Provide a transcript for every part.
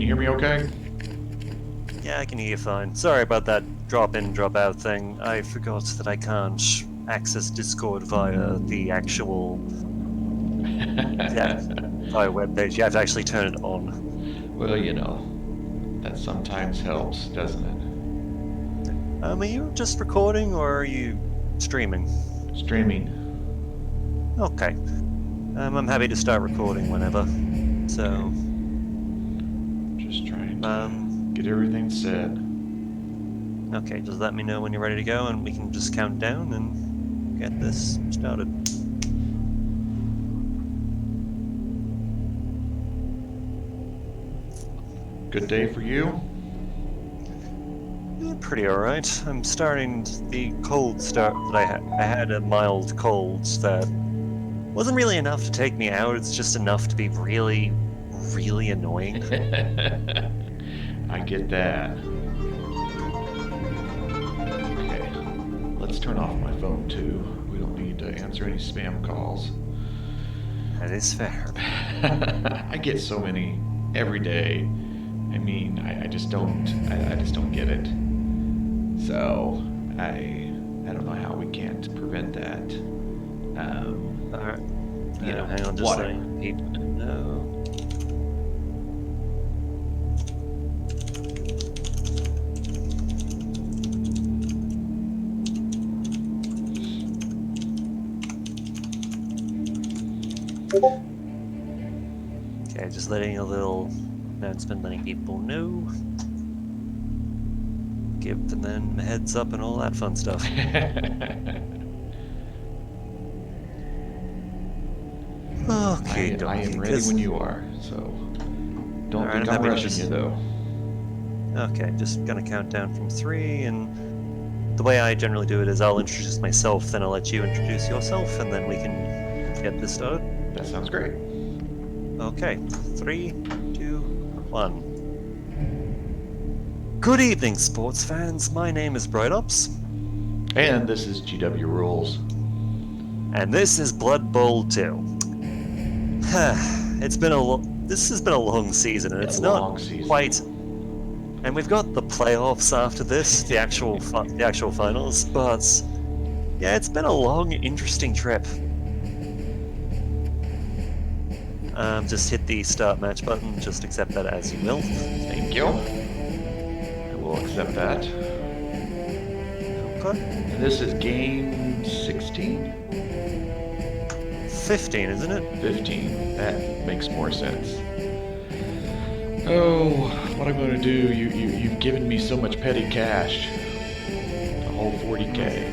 you hear me okay? Yeah, I can hear you fine. Sorry about that drop-in, drop-out thing. I forgot that I can't access Discord via the actual via webpage. You have to actually turn it on. Well, you know, that sometimes helps, doesn't it? Are you just recording or are you streaming? Streaming. Okay. I'm happy to start recording whenever. So. Just trying to get everything set. Okay, just let me know when you're ready to go, and we can just count down and get this started. Good day for you? Yeah, pretty alright. I'm starting the cold start that I had a mild cold that wasn't really enough to take me out. It's just enough to be really, really annoying. I get that. Okay, let's turn off my phone too. We don't need to answer any spam calls. That is fair. I get so many every day. I mean, I just don't get it. So I don't know how we can't prevent that. Alright. Hang on, just letting people know. Okay, just letting a little announcement, letting people know. Giving them a heads up and all that fun stuff. Okay, I am ready when you are, so don't think I'm rushing you though. Okay, just gonna count down from 3, and the way I generally do it is I'll introduce myself, then I'll let you introduce yourself, and then we can get this started. That sounds great. Okay, 3, 2, 1. Good evening, sports fans. My name is BrightOps. And this is GWRULZ. And this is Blood Bowl 2. This has been a long season, and it's not quite. And we've got the playoffs after this, the actual finals. But yeah, it's been a long, interesting trip. Just hit the start match button. Just accept that as you will. Thank you. I will accept that. Okay. And this is game 16? 15, isn't it? 15. That makes more sense. Oh, what I'm going to do, you've given me so much petty cash. A whole 40K.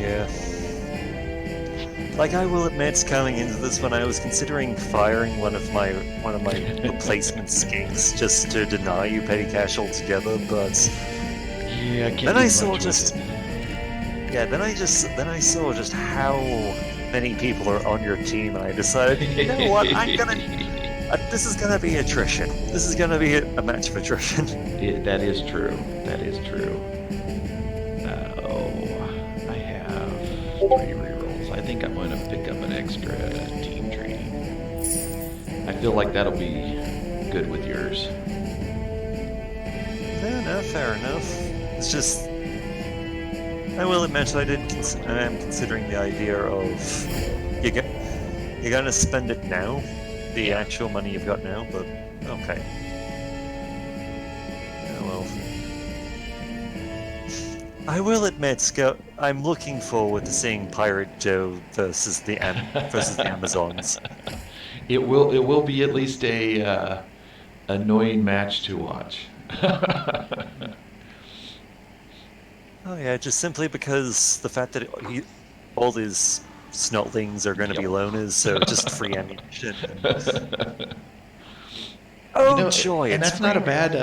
Yeah. Like, I will admit, coming into this one, I was considering firing one of my replacement skinks just to deny you petty cash altogether, but yeah, I can't then I saw just how many people are on your team, and I decided, you know what, this is gonna be attrition. This is gonna be a match of attrition. That is true. That is true. I have 3 rerolls. I think I'm going to pick up an extra team training. I feel like that'll be good with yours. Fair enough. It's just, I will admit, I am considering the idea of you're gonna spend it now, the actual money you've got now, but okay. Oh well. I will admit, I'm looking forward to seeing Pirate Joe versus the Amazons. It will be at least a annoying match to watch. Oh yeah, just simply because the fact that all these snotlings are going to be loners, so just free ammunition. Oh, joy! And that's not a bad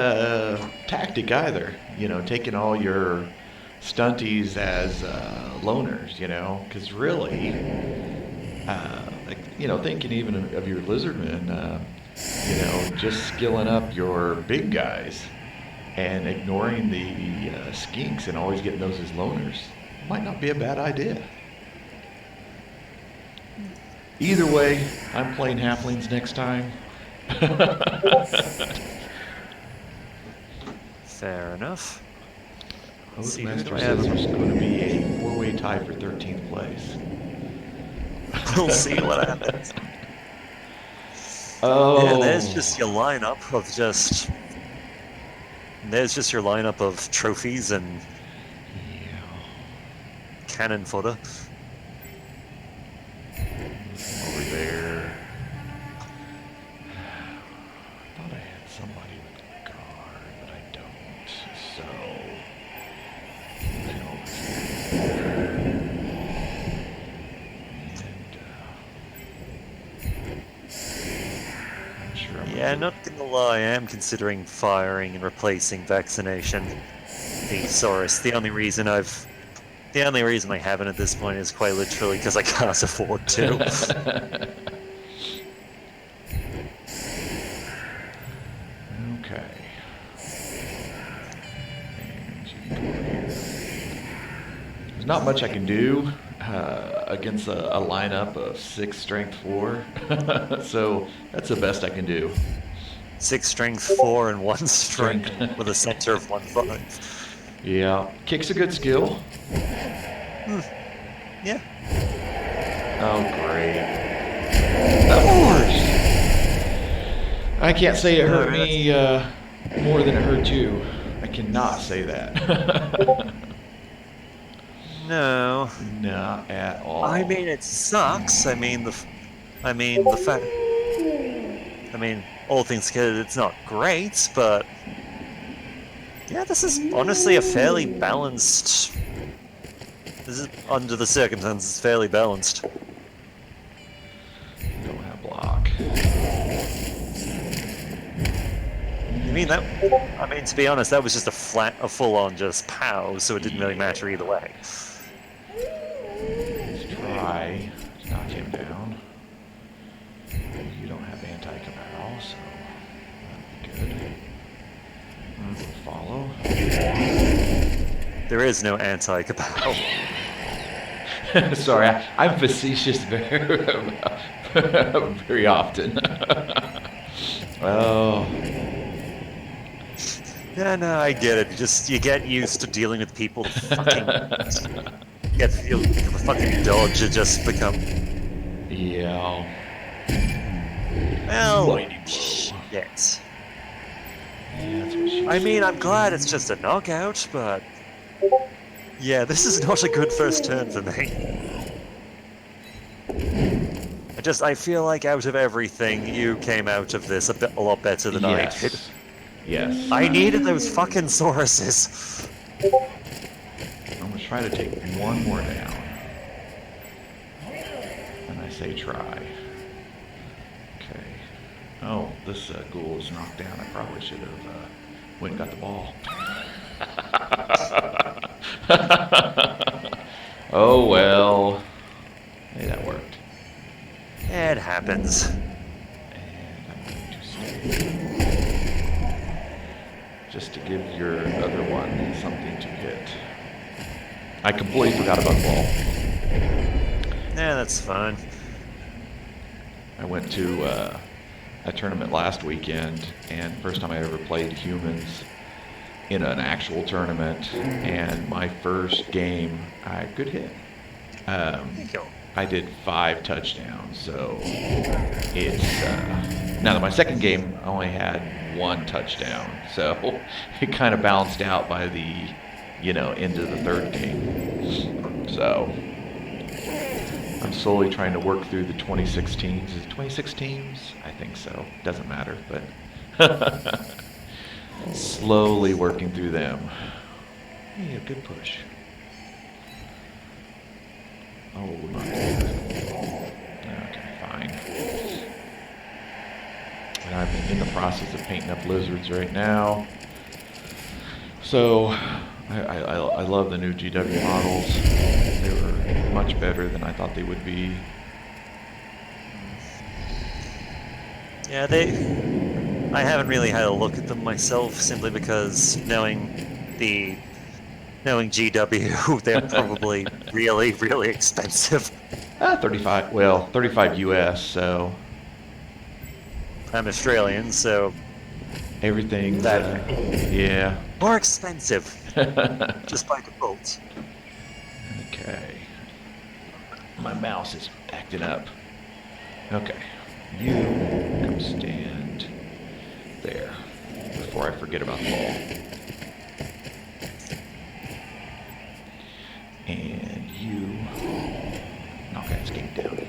tactic either. You know, taking all your stunties as loners. You know, because really, thinking even of your lizardmen, just skilling up your big guys and ignoring the skinks and always getting those as loners might not be a bad idea. Either way, I'm playing halflings next time. Fair enough. Let's see, who do Postmaster I have? says there's going to be a 4-way tie for 13th place. We'll see what happens. Oh. Yeah, there's just your lineup of just. There's just your lineup of trophies and Yeah. cannon fodder. Over there. I thought I had somebody with a guard, but I don't. So. I'm sure I'm Yeah, not gonna lie, I am considering firing and replacing vaccination. The Saurus. The only reason I haven't at this point is quite literally because I can't afford to. Okay. And you can go here. There's not much I can do against a lineup of 6 strength 4. So that's the best I can do. 6 strength 4 and 1 strength with a center of 1-5. Yeah. Kick's a good skill. Yeah. Oh, great. Of course. I can't say it hurt me more than it hurt you. I cannot say that. No. Not at all. I mean, it sucks. I mean, all things considered, it's not great, but yeah, this is honestly a fairly balanced. This is, under the circumstances, fairly balanced. You don't have block. To be honest, that was just a full-on just pow, so it didn't really matter either way. Let's try to knock him down. You don't have anti-cabal, so that'd be good. Follow. There is no anti-cabal. Sorry, I'm facetious very often. Oh. Yeah, no, I get it. You get used to dealing with people fucking the fucking dodge had just become. Yeah. Well, Mighty blow. shit. Yeah, that's what she I mean, I'm glad it's just a knockout, but yeah, this is not a good first turn for me. I feel like out of everything, you came out of this a lot better than I did. Yes. I needed those fucking Sauruses. I'm going to try to take one more down. And I say try. Okay. Oh, this ghoul is knocked down. I probably should have went and got the ball. Oh, well. Hey, that worked. It happens. And I'm going to stay. Just to give your other one something to hit. I completely forgot about the ball. Yeah, that's fine. I went to a tournament last weekend, and first time I ever played humans in an actual tournament, and my first game, good hit. I did 5 touchdowns, so it's now that my second game I only had 1 touchdown, so it kind of balanced out by the end of the third game. So I'm slowly trying to work through the 26 teams. Is it 26 teams? I think so. Doesn't matter, but slowly working through them. Hey, a good push. Oh, not good. Okay, fine. And I'm in the process of painting up lizards right now. So, I love the new GW models. They were much better than I thought they would be. Yeah, I haven't really had a look at them myself, simply because knowing GW, they're probably really, really expensive. 35 US, so. I'm Australian, so Everything's, that yeah. more expensive just by default. Okay. My mouse is acting up. Okay. You come stand there before I forget about the ball. And you knock that skate down.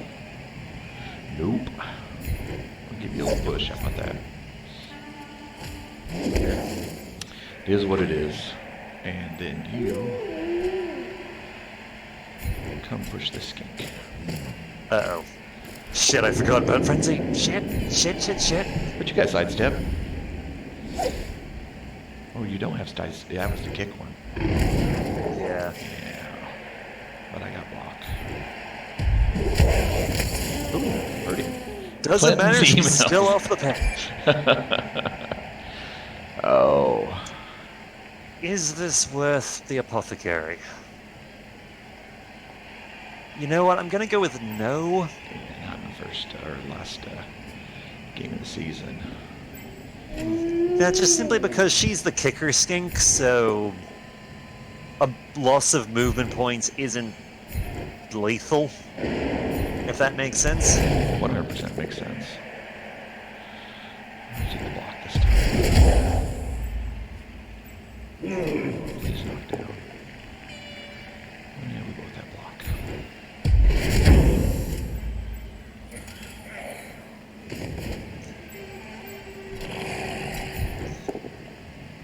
Nope. I'll give you a little push. How about that? It is what it is. And then you come push the skink. Uh-oh. Shit, I forgot about Frenzy. Shit. But you got sidestep. Oh, you don't have sidestep. Yeah, that was the kick one. Yeah. Yeah. But I got blocked. Ooh, birdie. Doesn't matter, Clinton's she's email. still off the page. Oh. Is this worth the apothecary? You know what? I'm gonna go with no. Yeah, not in the first or last game of the season. Yeah, just simply because she's the kicker skink, so a loss of movement points isn't lethal, if that makes sense. 100% makes sense. Let's do the block this time. Please knock down. Oh, yeah, we both have block.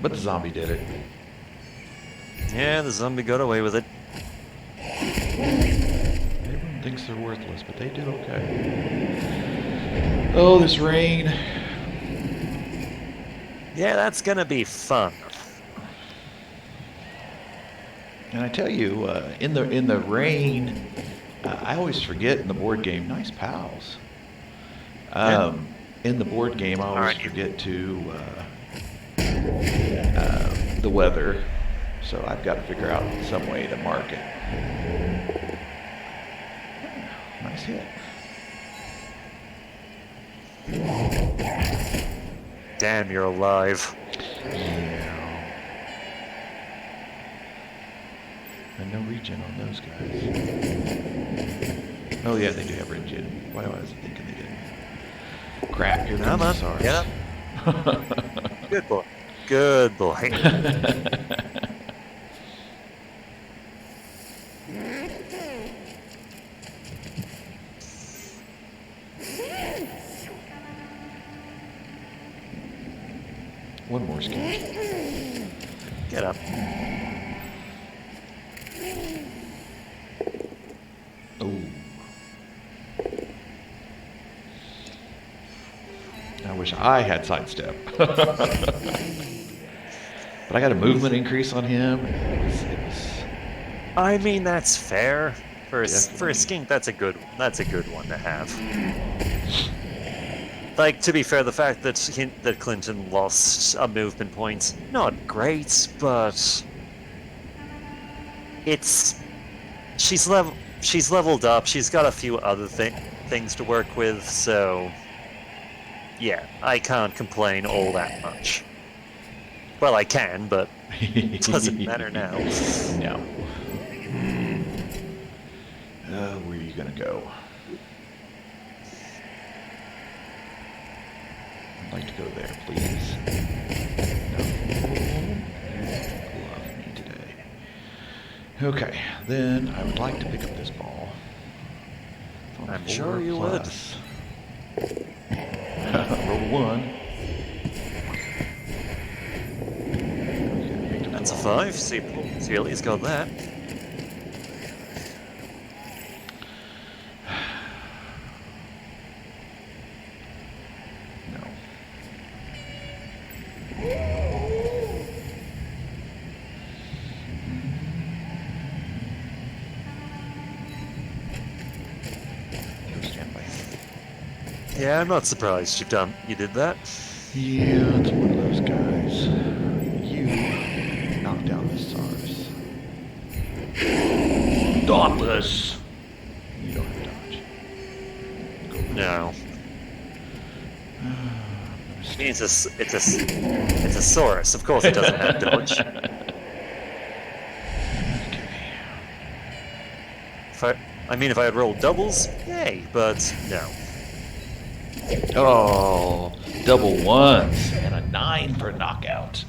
But the zombie did it. Yeah, the zombie got away with it. Everyone thinks they're worthless, but they did okay. Oh, this rain. Yeah, that's gonna be fun. And I tell you, in the rain, I always forget in the board game. Nice pals. In the board game, I always Alright. forget to the weather. So I've got to figure out some way to mark it. Nice hit. Damn, you're alive. Yeah. And no regen on those guys. Oh yeah, they do have regen. Why was I thinking they didn't? Crap, here Come comes on, the get up. SARS. Good boy. Good boy. One more skink. Get up. Oh. I wish I had sidestep. But I got a movement increase on him. It was I mean, that's fair. For a Definitely. skink, that's a good one to have. Like, to be fair, the fact that that Clinton lost a movement point, not great, but she's leveled up. She's got a few other things to work with, so yeah, I can't complain all that much. Well, I can, but it doesn't matter now. No. Where are you gonna go? I'd like to go there, please. No. Love me today. Okay, then I would like to pick up this ball. It's on I'm 4 sure you would. plus. Roll 1. Okay, picked up the That's a ball. 5. See, Sealy's got that. No. Go stand by. Yeah, I'm not surprised you did that. Yeah, it's one of those guys. You knock down the SARS. Dauntless! You don't have dodge. Go. No. mean, it's a Saurus. Of course, it doesn't have dodge. If I had rolled doubles, yay, but no. Oh, double ones and a 9 for knockout.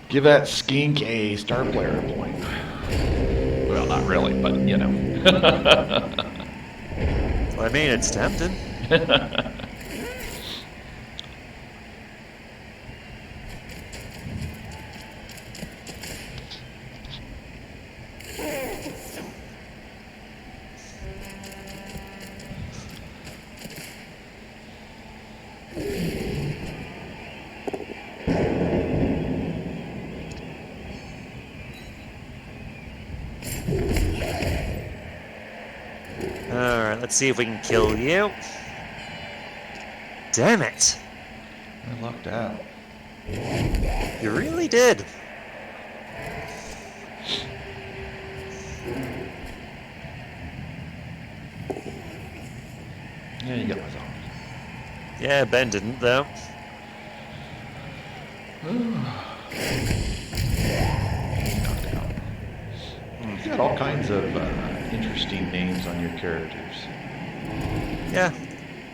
Give that skink a star player point. Well, not really, but you know. I mean, it's tempting. Alright, let's see if we can kill you. Damn it! I lucked out. You really did. Yeah, you got my zombie. Yeah, Ben didn't, though. Knocked out. You got all kinds of interesting names on your characters. Yeah.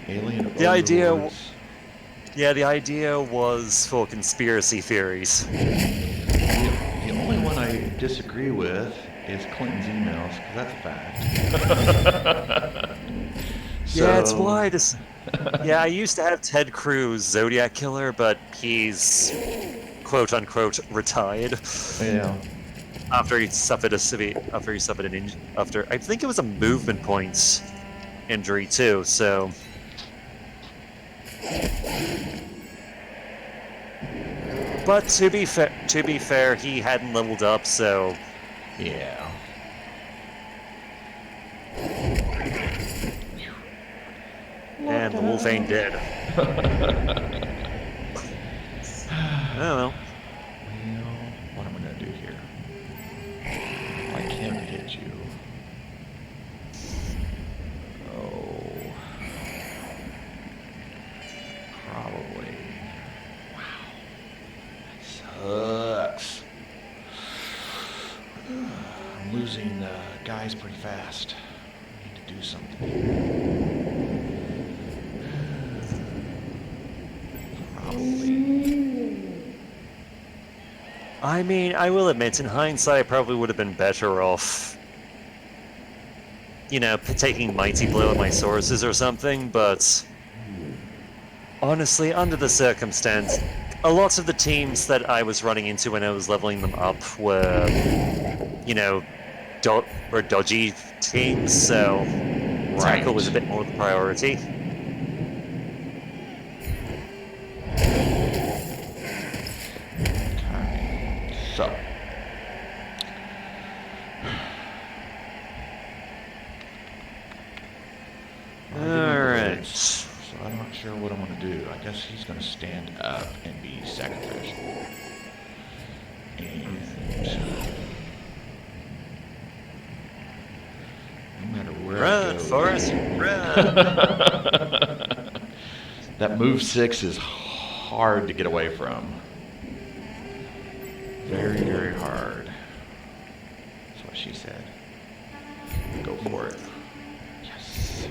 Alien The idea Overlords. Yeah, the idea was for conspiracy theories. The only one I disagree with is Clinton's emails, because that's a fact. Yeah, it's why this. Yeah, I used to have Ted Cruz, Zodiac Killer, but he's quote unquote retired. Yeah. After he suffered after I think it was a movement points injury too. So. But to be fair, he hadn't leveled up, so. Yeah. And the wolf ain't dead. I don't know. Well, what am I gonna do here? I can't hit you. Oh. Probably. Wow. That sucks. I'm losing guys pretty fast. I need to do something. Probably. I mean, I will admit, in hindsight, I probably would have been better off, taking Mighty Blow at my sources or something, but honestly, under the circumstance, a lot of the teams that I was running into when I was leveling them up were, dodgy teams, so tackle was a bit more the priority. So, alright. So I'm not sure what I'm going to do. I guess he's going to stand up and be sacrificial. And no matter where I Run, go, Forrest, run! that move 6 is hard to get away from. Very, very hard. That's what she said. Go for it. Yes.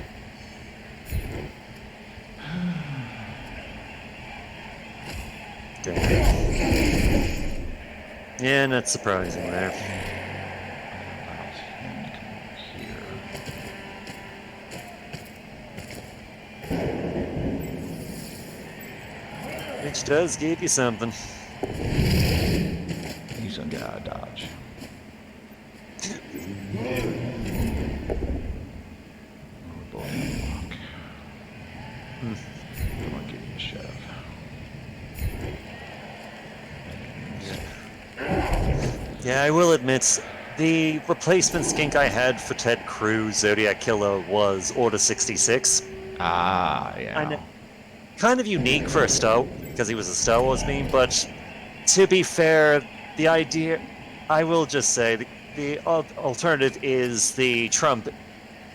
Yeah, not surprising there. Allows him to come over here. Which does give you something. He's gonna get out of dodge. We're both gonna block. I'm gonna give you a shove. Yeah, I will admit, the replacement skink I had for Ted Cruz, Zodiac Killer, was Order 66. Ah, yeah. Kind of unique for a because he was a Star Wars meme, but to be fair, the idea, I will just say, the alternative is the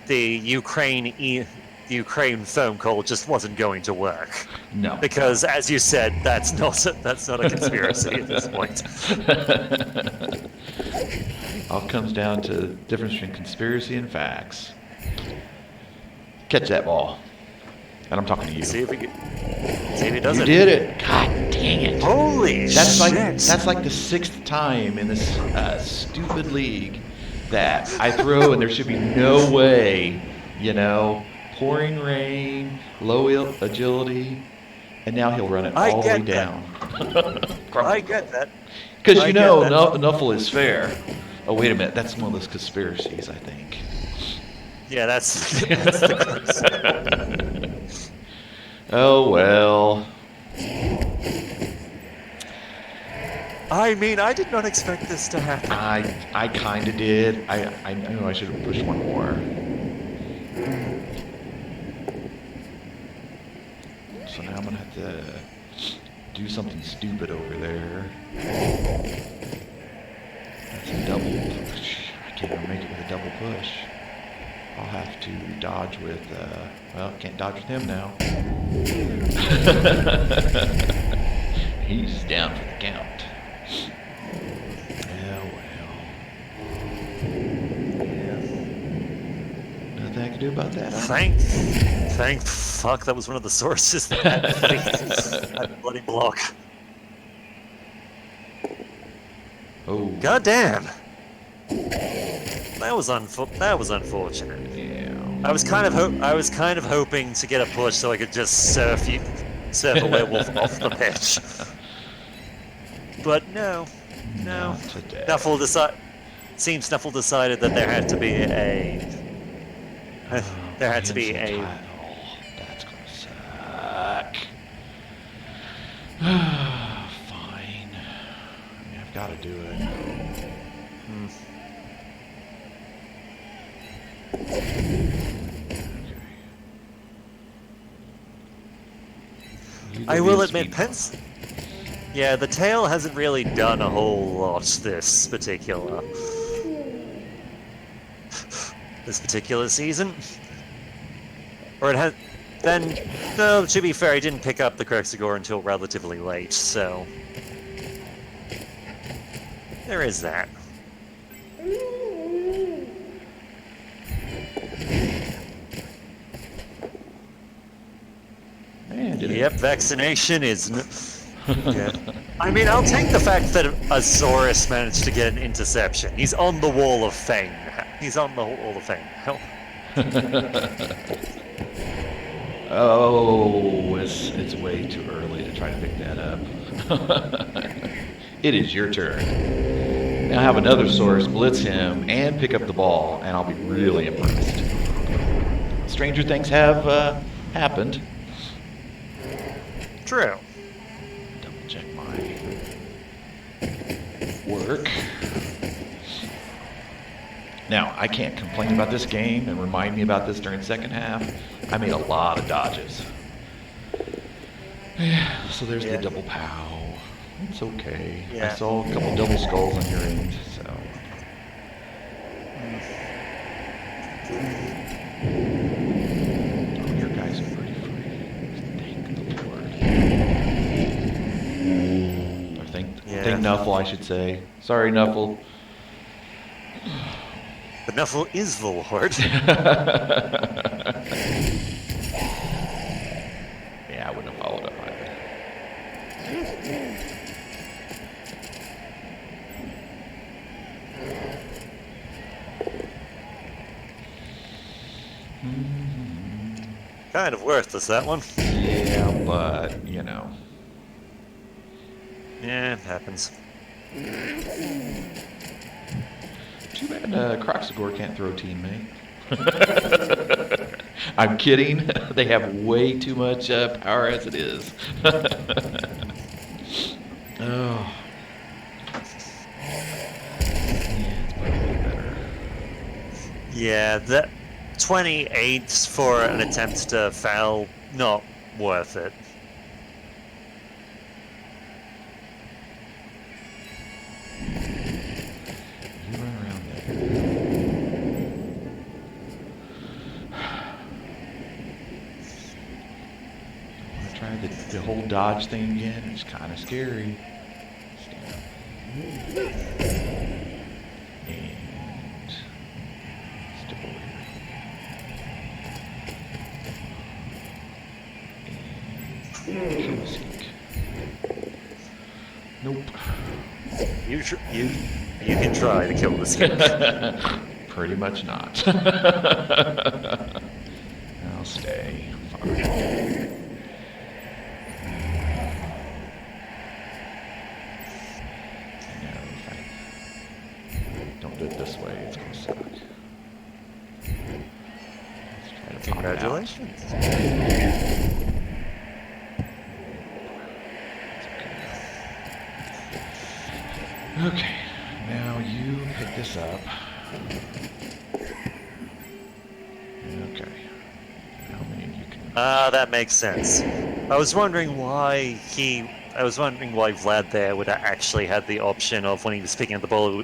Ukraine the Ukraine phone call just wasn't going to work. No. Because, as you said, that's not a conspiracy at this point. All comes down to the difference between conspiracy and facts. Catch that ball. And I'm talking to you. See if he does You it. did it. God dang it. Holy That's shit. that's like the 6th time in this stupid league that I throw and there should be no way, pouring rain, low agility, and now he'll run it all the way down. I get that. Because I get that. Nuffle is fair. Oh, wait a minute. That's one of those conspiracies, I think. Yeah, that's the Oh, well. I mean, I did not expect this to happen. I kind of did. I knew I should have pushed one more. So now I'm going to have to do something stupid over there. That's a double push. I can't even make it with a double push. I'll have to dodge with, well, can't dodge with him now. He's down for the count. Yeah, well. Yeah. Nothing I can do about that. Thank fuck that was one of the sources that had that bloody block. Oh. God damn. That was unfortunate. Yeah. I was kind of hoping to get a push so I could just surf a werewolf off the pitch. But no. Not today. Snuffle decided that there had to be a Title. That's gonna suck. Fine. I've got to do it. I will admit, yeah, the tail hasn't really done a whole lot this particular season. Or it has. Then, no, to be fair, he didn't pick up the Krexigor until relatively late, so there is that. Man, Yep, vaccination is. Yeah. I mean, I'll take the fact that Azorus managed to get an interception. He's on the Wall of Fame. He's on the Wall of Fame. Hell. Oh, it's way too early to try to pick that up. It is your turn. Now have another source blitz him and pick up the ball, and I'll be really impressed. Stranger things have happened. True. Double check my work. Now, I can't complain about this game and remind me about this during the second half. I made a lot of dodges. Yeah, so there's the double pow. It's okay. Yeah. I saw a couple double skulls on your end, so. Oh, your guys are pretty free. Thank the Lord. Or thank Nuffle, I should say. Sorry, Nuffle. But Nuffle is the Lord. Yeah, I wouldn't have followed up either. Kind of worthless, that one. Yeah, but, Yeah, it happens. Too bad Croxagore can't throw teammate. I'm kidding. They have way too much power as it is. Oh. Yeah, it's probably better. Yeah, that 28 for an attempt to foul, not worth it. You run around there. dodge thing again. It's kind of scary. Stand up. And step over here. And kill the skink. Nope. You can try to kill the skink. Pretty much not. I'll stay. Fine. Now, if I don't do it this way, it's gonna suck. Let's try to pop it out. Congratulations. Okay, now you pick this up. Okay. How many of you can... That makes sense. I was wondering why Vlad there would have actually had the option of when he was picking up the ball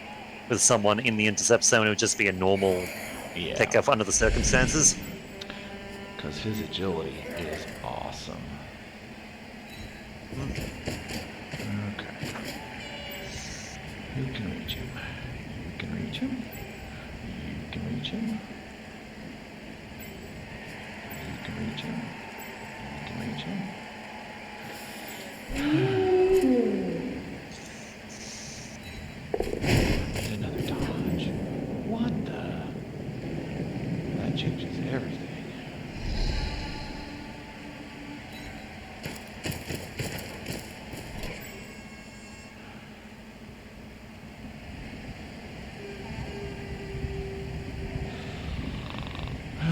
with someone in the intercept zone, it would just be a normal pickup under the circumstances. Because his agility is awesome. Okay. You can reach him. You can reach him. You can reach him. You can reach him. You can reach him. And another dodge. What the? That changes everything.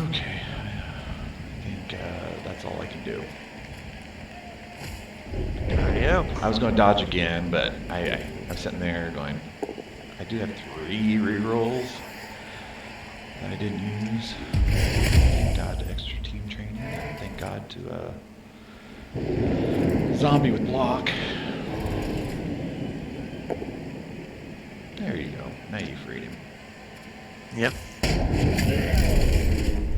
Okay, I think that's all I can do. Yeah. I was going to dodge again, but I'm sitting there going, I do have 3 rerolls that I didn't use. Thank God to extra team training. Thank God to zombie with block. There you go. Now you freed him. Yep.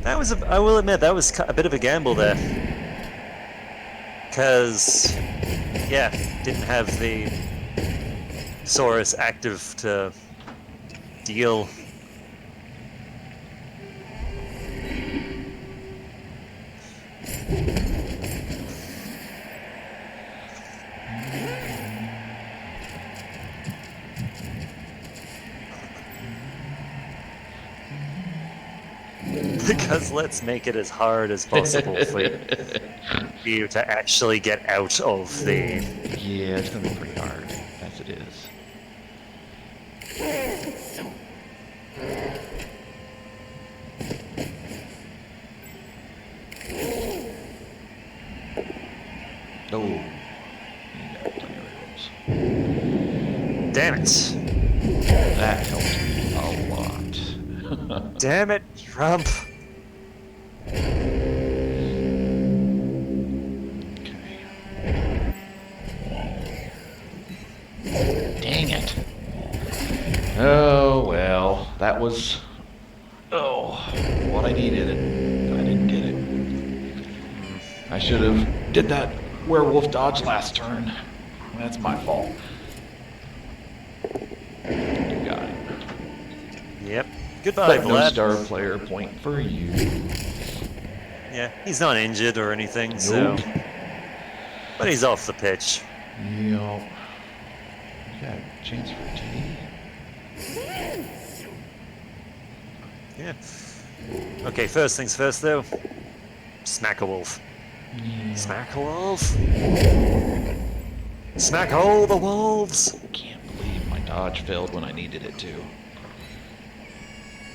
That was I will admit, that was a bit of a gamble there. Because, yeah, didn't have the Saurus active to deal. Because let's make it as hard as possible for you to actually get out of the... Yeah, it's going to be pretty hard, as it is. Oh, you got plenty of rolls. Damn it. That helped me a lot. Damn it, Trump. Dang it. Oh, well, that was, what I needed, and I didn't get it. I should have did that werewolf dodge last turn. That's my fault. You got it. Yep. Goodbye, But no Vlad. star player point for you. Yeah, he's not injured or anything, so... Nope. But he's off the pitch. Yep. You got a chance for a TD? Yeah. Okay, first things first, though. Smack a wolf. Yeah. Smack a wolf. Smack all the wolves. Can't believe my dodge failed when I needed it to.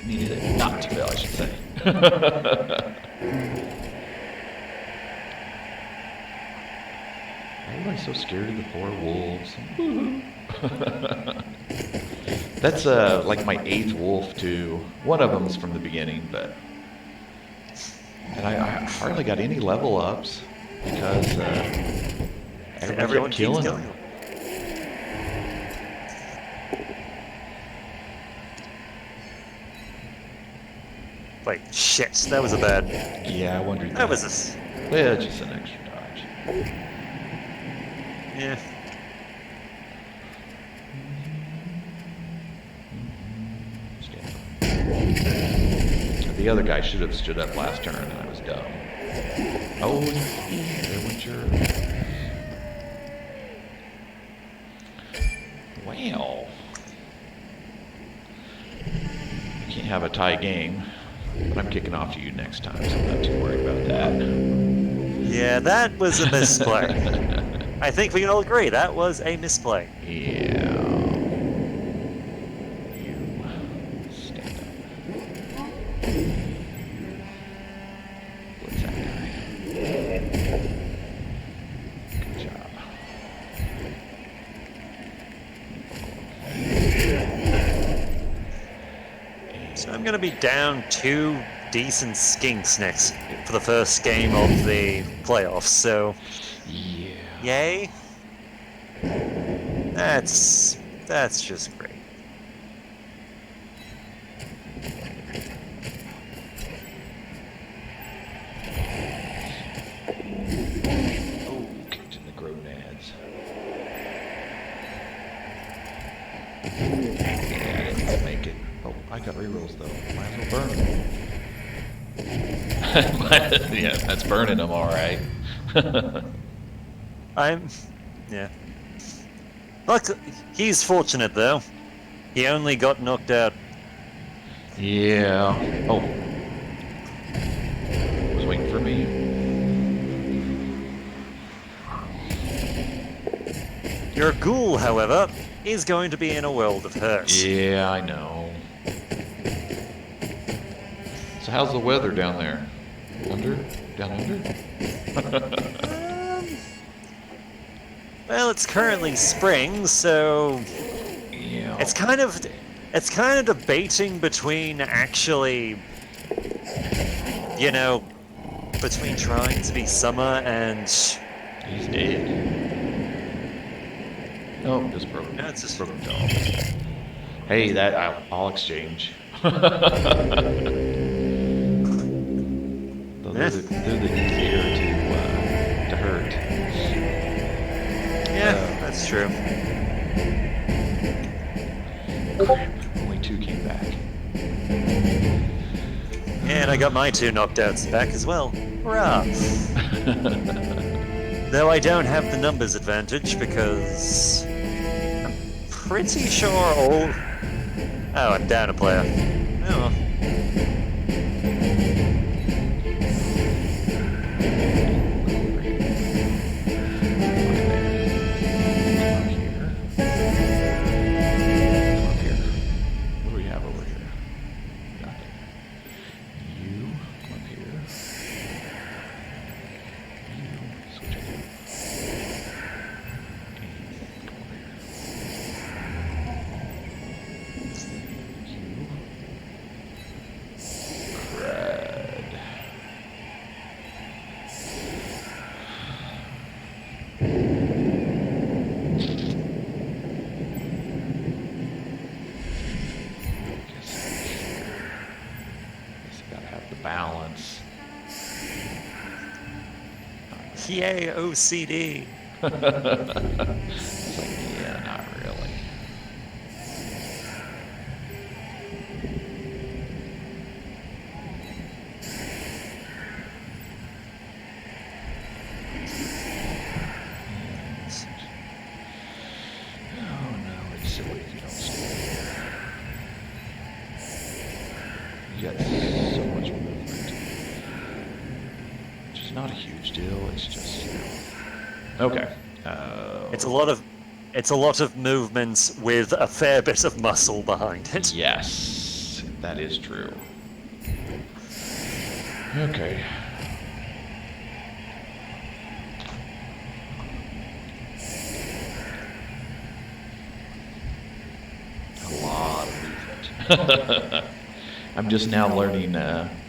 Needed it not to fail, I should say. Why am I so scared of the poor wolves? That's like my 8th wolf too. One of them's from the beginning, but and I hardly got any level ups because Everyone kept keeps killing killing them. him. Like, shit, that was a bad... Yeah, I wondered That was a... Yeah, just an extra dodge. Yeah. The other guy should have stood up last turn, and I was dumb. Oh, there went your... Well, you can't have a tie game, but I'm kicking off to you next time, so I'm not too worried about that. Yeah, that was a misplay. I think we can all agree that was a misplay. Yeah. You stand up. What's that guy? Good job. So I'm going to be down 2 decent skinks next for the first game of the playoffs. So, Yeah. yay! That's just great. Oh, kicked in the gonads. Yeah, I didn't make it. Oh, I got rerolls though. Might as well burn them. Yeah, that's burning them all right. Yeah. Look, he's fortunate though. He only got knocked out. Yeah. Oh. Was waiting for me. Your ghoul, however, is going to be in a world of hurt. Yeah, I know. So how's the weather down there? Down under? Well, it's currently spring, so Yeah. it's kind of debating between actually, between trying to be summer and He's dead. Oh, just broken. No, it's just- broken dog. Hey, I'll exchange. They're the easier to hurt. yeah, that's true. Crap, only 2 came back. And I got my 2 knockouts back as well. Hurrah! Though I don't have the numbers advantage because I'm pretty sure all. Oh, I'm down a player. Oh. Well. What do we have over here? Nothing. You come up here. You switch it. And come over here. You. Crud. Guess I gotta have the balance. Yay, OCD. It's like, yeah, not really. Oh no, it's silly if you don't stay here. You got so much movement. Which is not a huge deal, it's just, Okay. It's a lot of movements with a fair bit of muscle behind it. Yes, that is true. Okay. A lot of movement. I'm just now learning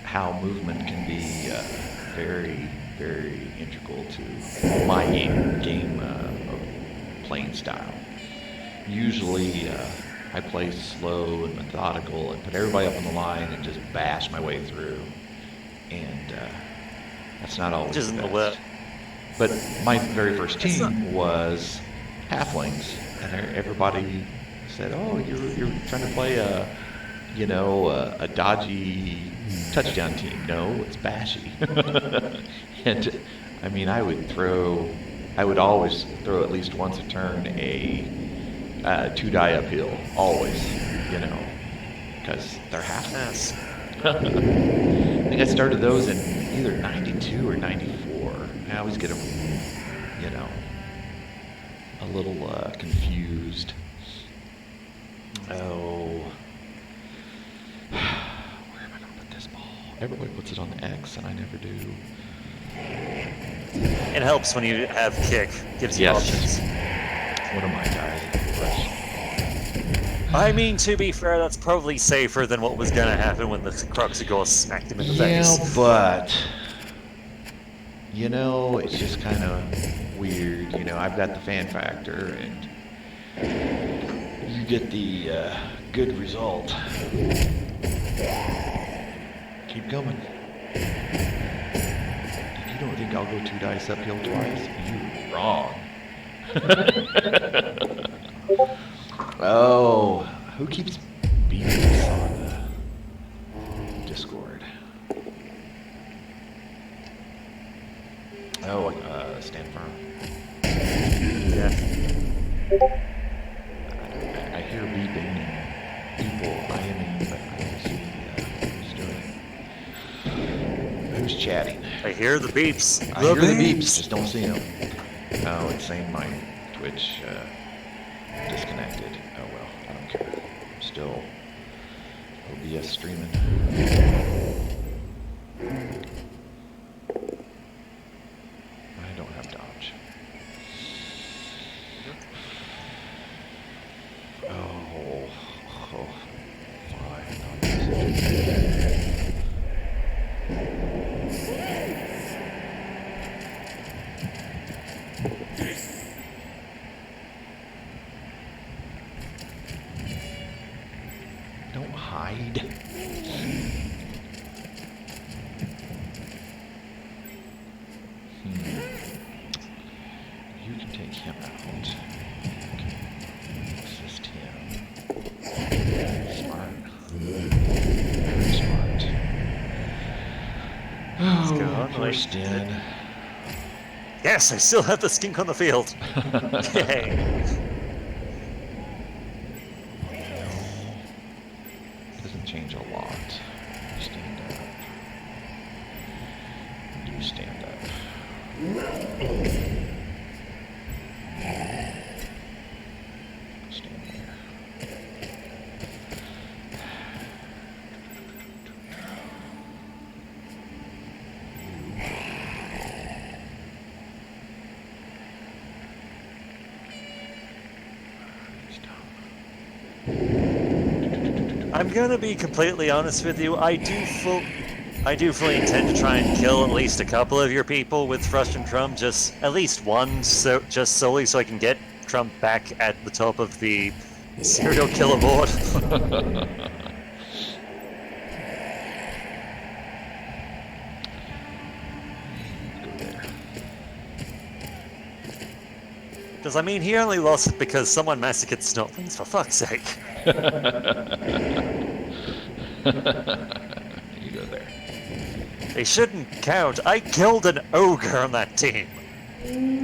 how movement can be very, very integral to my game playing style. Usually, I play slow and methodical and put everybody up on the line and just bash my way through. And that's not always Which isn't the the best. way. But my very first team was halflings, and everybody said, "Oh, you're trying to play a dodgy touchdown team." No, it's Bashy. And I mean, I would always throw at least once a turn a 2 die uphill, always, because they're halflings. Yes. I think I started those in either 92 or 94. I always get them, you know, a little confused. Oh, where am I going to put this ball? Everybody puts it on the X, and I never do. It helps when you have kick. Gives you options. What am I, guys? I mean, to be fair, that's probably safer than what was gonna happen when the Cruxigor smacked him in the face. Yeah, but it's just kind of weird. I've got the fan factor, and you get the good result. Keep coming. If you don't think I'll go 2 dice uphill twice, you're wrong. Oh, who keeps beating us on Discord? Oh, stand firm. Yeah. I hear beeping and people IMing, but I don't see who's doing it. Who's chatting? I hear the beeps. I hear the beeps, just don't see them. Oh, it's saying my Twitch disconnected. Oh well, I don't care. I'm still OBS streaming. I don't have dodge. Oh, fine. Don't hide. You can take him out. Okay. Assist him. Smart. Very smart. Let's go Oh, on, poor like- Stin. Yes, I still have the skink on the field. Yay. Doesn't change a lot. Stand up. Do stand up. Stand there. I'm gonna be completely honest with you. I do fully intend to try and kill at least a couple of your people with Thrush and Trump, just at least one, just solely so I can get Trump back at the top of the serial killer board. Go there. Because I mean, he only lost it because someone massacred Snotlings, for fuck's sake. You go there. They shouldn't count. I killed an ogre on that team.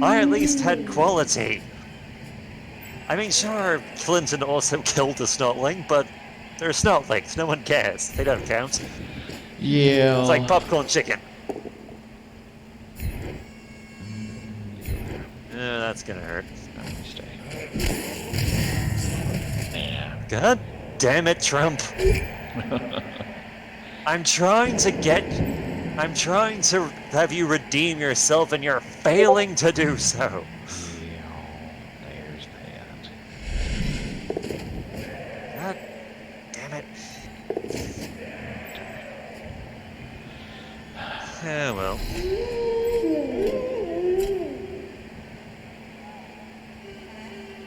I at least had quality. I mean, sure, Clinton also killed a Snotling, but they're Snotlings. No one cares. They don't count. Yeah. It's like popcorn chicken. That's gonna hurt. I'm gonna stay. God damn it, Trump. I'm trying to have you redeem yourself, and you're failing to do so. There's that. God damn it. Yeah, well.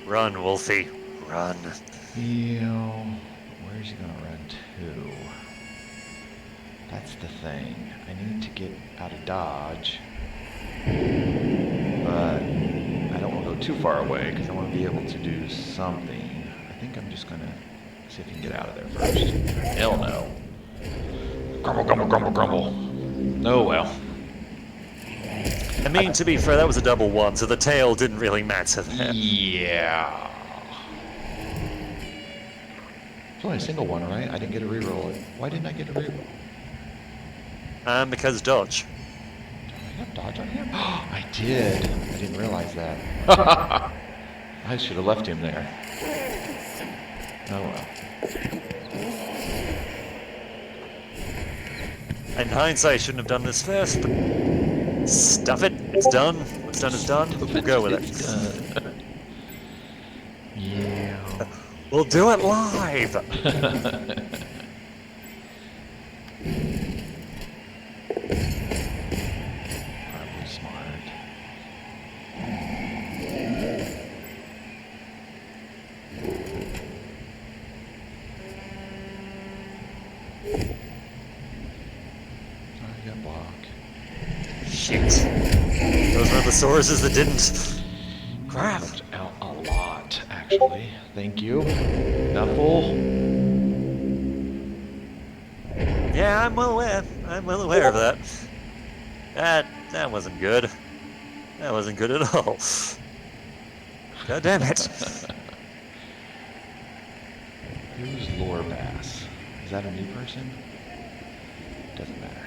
Run, Wolfie. Run. Where's he gonna run to? That's the thing. I need to get out of dodge, but I don't want to go too too far away because I want to be able to do something. I think I'm just gonna see if you can get out of there first. Hell no. Grumble, grumble, grumble, grumble. Oh well. I mean, to be fair, that was a double one, so the tail didn't really matter there. Yeah. It's only a single one, right? I didn't get to reroll it. Why didn't I get to reroll? Because dodge. Did I have dodge on him? I did. I didn't realize that. I should have left him there. Oh well. In hindsight, I shouldn't have done this first, but stuff it. It's done. What's done is done. We'll go with it. Yeah. We'll do it live. Probably smart. I got block. Shit. Those were the sources that didn't. Crap. Helped out a lot, actually. Thank you. Nuffle. Yeah, I'm well aware. I'm well aware of that. That wasn't good. That wasn't good at all. God damn it. Who's Lore Bass? Is that a new person? Doesn't matter.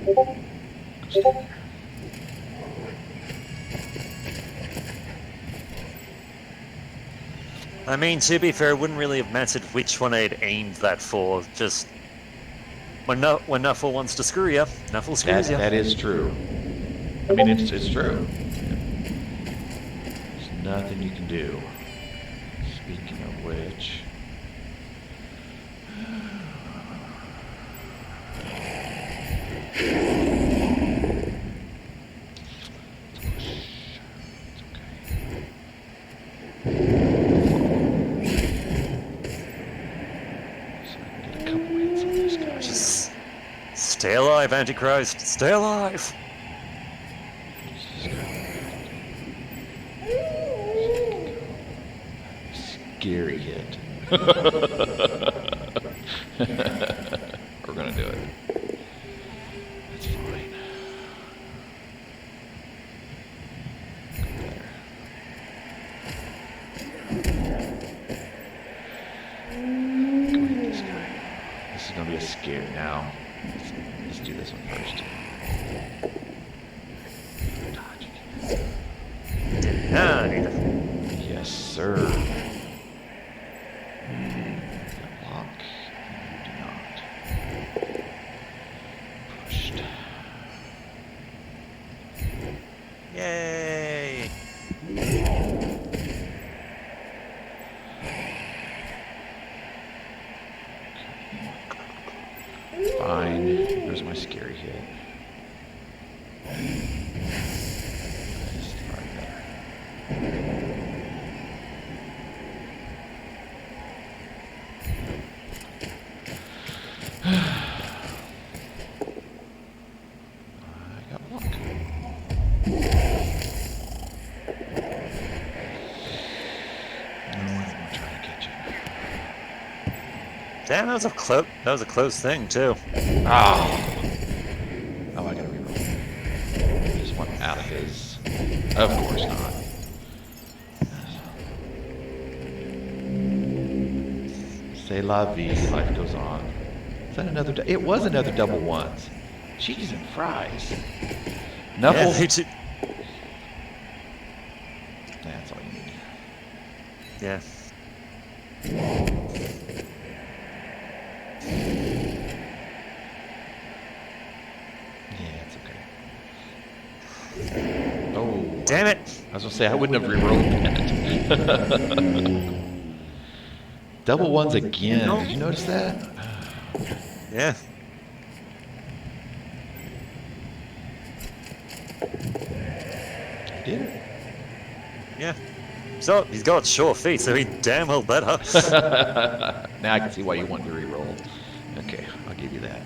Go stand there. I mean, to be fair, it wouldn't really have mattered which one I'd aimed that for. Just when Nuffle wants to screw you, Nuffle screws you. That is true. I mean, it's true. There's nothing you can do. Speaking of which. Stay alive, Antichrist. Stay alive. Scary hit. We're gonna do it. That's fine. Go hit this guy. This is gonna be a scare now. Let's do this one first. Dodge. Denied. Yes, sir. Block. You do not. Pushed. Yay. Fine. There's my scary hit. Right there. I got block. No, I'm gonna try to get you. Damn, that was a close thing too. Oh, I gotta reroll. Just one out of his. Of course not. C'est la vie. Life goes on. Is that another? It was another double ones. Cheese and fries. Yeah, Knuckle. they did. That's all you need. Yeah. Yeah, it's okay. Oh. Damn it. I was gonna say I wouldn't have rerolled that. Double ones again. No. Did you notice that? Yeah. I did. Yeah. So he's got sure feet, so he damn well better. Now I can see why you want to reroll. Okay, I'll give you that.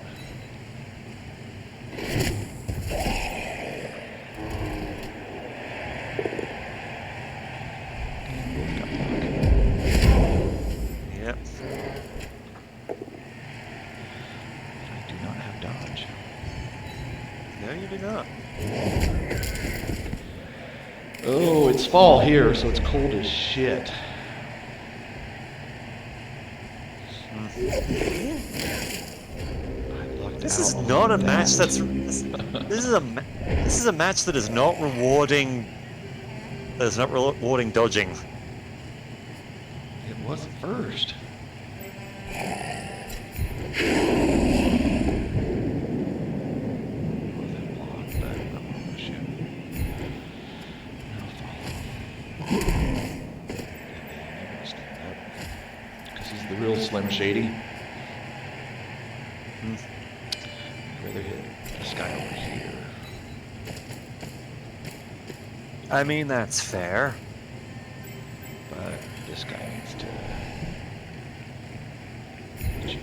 Oh, it's fall here, so it's cold as shit. I lucked This out is on not a that. match that's this is a match that is not rewarding. That is not rewarding dodging. It was at first. Because he's the real Slim Shady. I'd rather hit this guy over here. I mean, that's fair. But this guy needs to chill.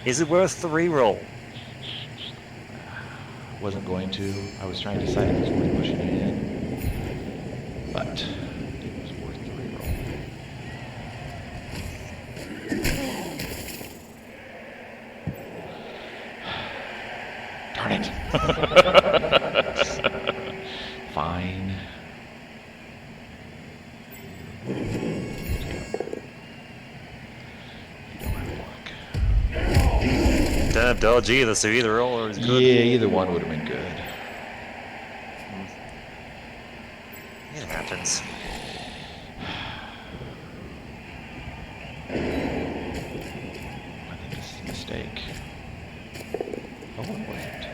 Is it worth the reroll? Wasn't going to. I was trying to decide if it was worth pushing it in. But it was worth the reroll. Darn it. Fine. You don't have luck. Don't have dodge either, so either roller is good. Yeah, either one would have been good. It happens. I think this is a mistake. Oh, it wasn't.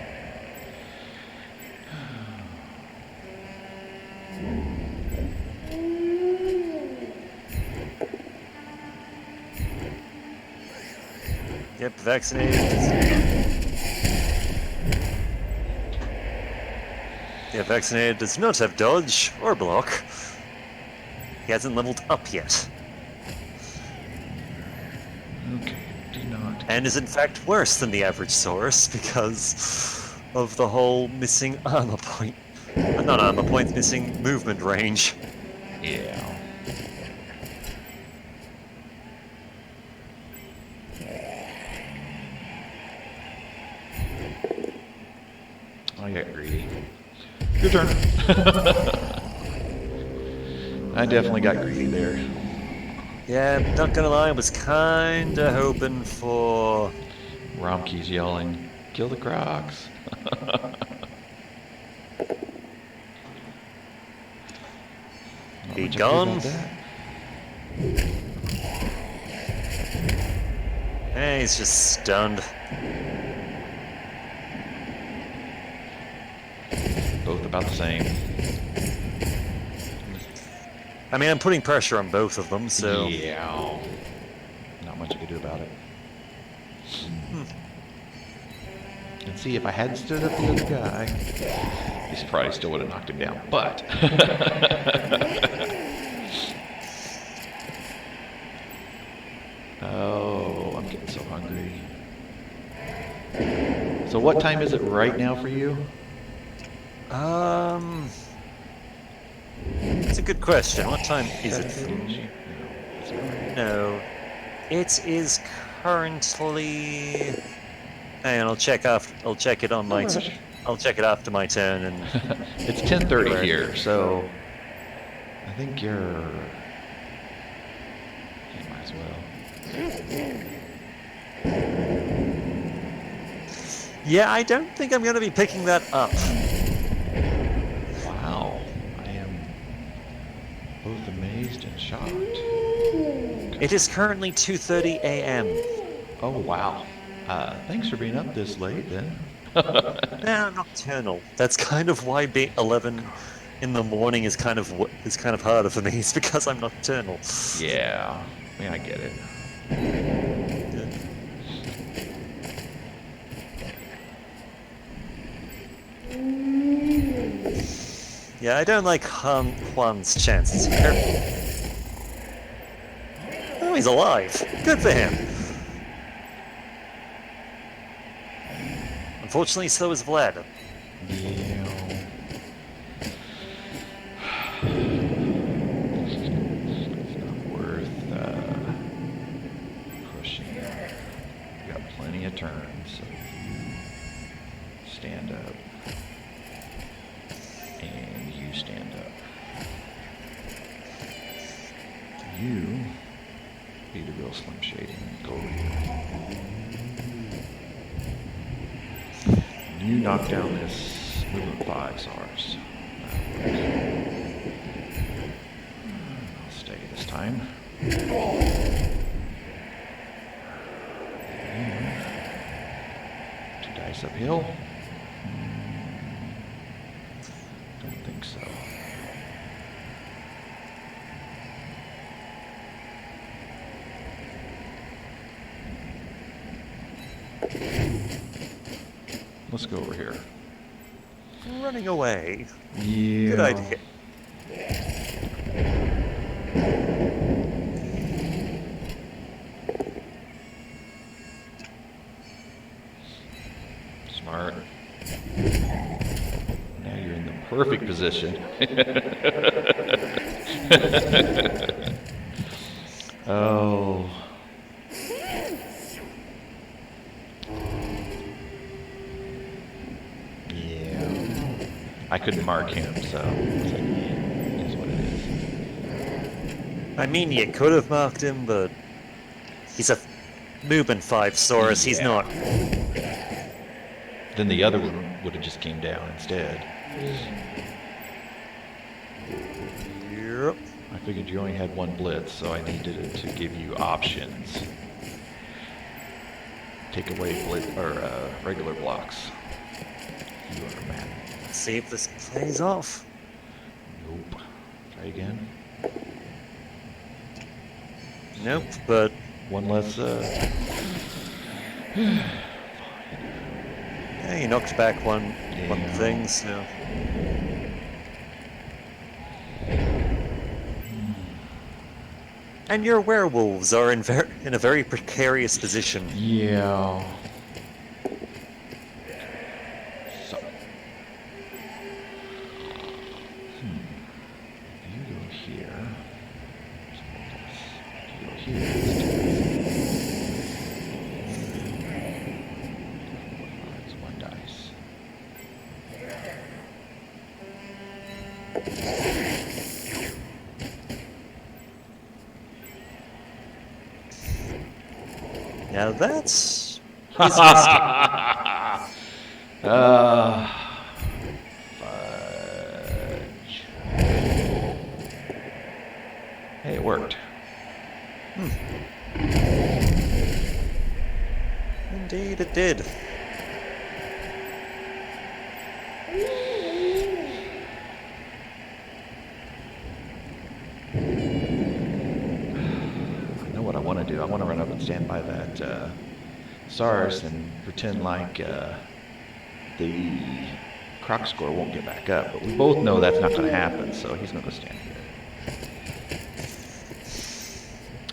Yep, vaccinated. Yeah, vaccinated does not have dodge or block. He hasn't leveled up yet. Okay, do not. And is in fact worse than the average Saurus because of the whole missing armor point. Not armor points, missing movement range. Yeah. I got greedy. Your turn. I definitely got greedy there. Yeah, not gonna lie, I was kinda hoping for... Romkey's yelling, kill the Crocs. Be gone. Hey, he's just stunned. Both about the same. I mean, I'm putting pressure on both of them, so... Yeah. Not much I could do about it. And see, if I hadn't stood up the other guy, he probably still would have knocked him down. But... oh, I'm getting so hungry. So what time is it right now for you? It's a good question. What time is it? No, it is currently. Hang on, I'll check after. I'll check it on my. I'll check it after my turn. And it's 10:30 here, so I think you're. You might as well. Yeah, I don't think I'm going to be picking that up. Wow, I am both amazed and shocked. It is currently 2:30 a.m. Oh wow. Thanks for being up this late then. Nah, I'm nocturnal. That's kind of why being 11 in the morning is kind of harder for me. It's because I'm nocturnal. Yeah, I get it. Yeah, I don't like Juan's chances here. Oh, he's alive. Good for him. Unfortunately, so is Vlad. Yeah. It's not worth pushing. We got plenty of turns, so. stand up. And you stand up. You be the real Slim Shady and go over here. You knock down this movement 5 SARS. I'll stay this time. And 2 dice uphill. Don't think so. Let's go over here. Running away. Yeah. Good idea. Smart. Now you're in the perfect position. Oh. Yeah. I couldn't mark him, so it's like, yeah, it is what it is. I mean, you could have marked him, but he's a movement 5 Saurus. He's Yeah. not. Then the other one would have just came down instead. Yep. I figured you only had 1 blitz, so I needed to give you options. Take away blitz or regular blocks. You are mad. Let's see if this plays off. Nope. Try again. Nope, but 1 less. yeah, you knocked back one Yeah. thing, so. And your werewolves are in a very precarious position. Yeah. So. You go here. You go here. It's 1 dice. Now that's Fudge. Hey, it worked. Indeed it did. I know what I want to do. I want to run up and stand by that SARS and pretend like the croc score won't get back up. But we both know that's not going to happen, so he's going to stand here.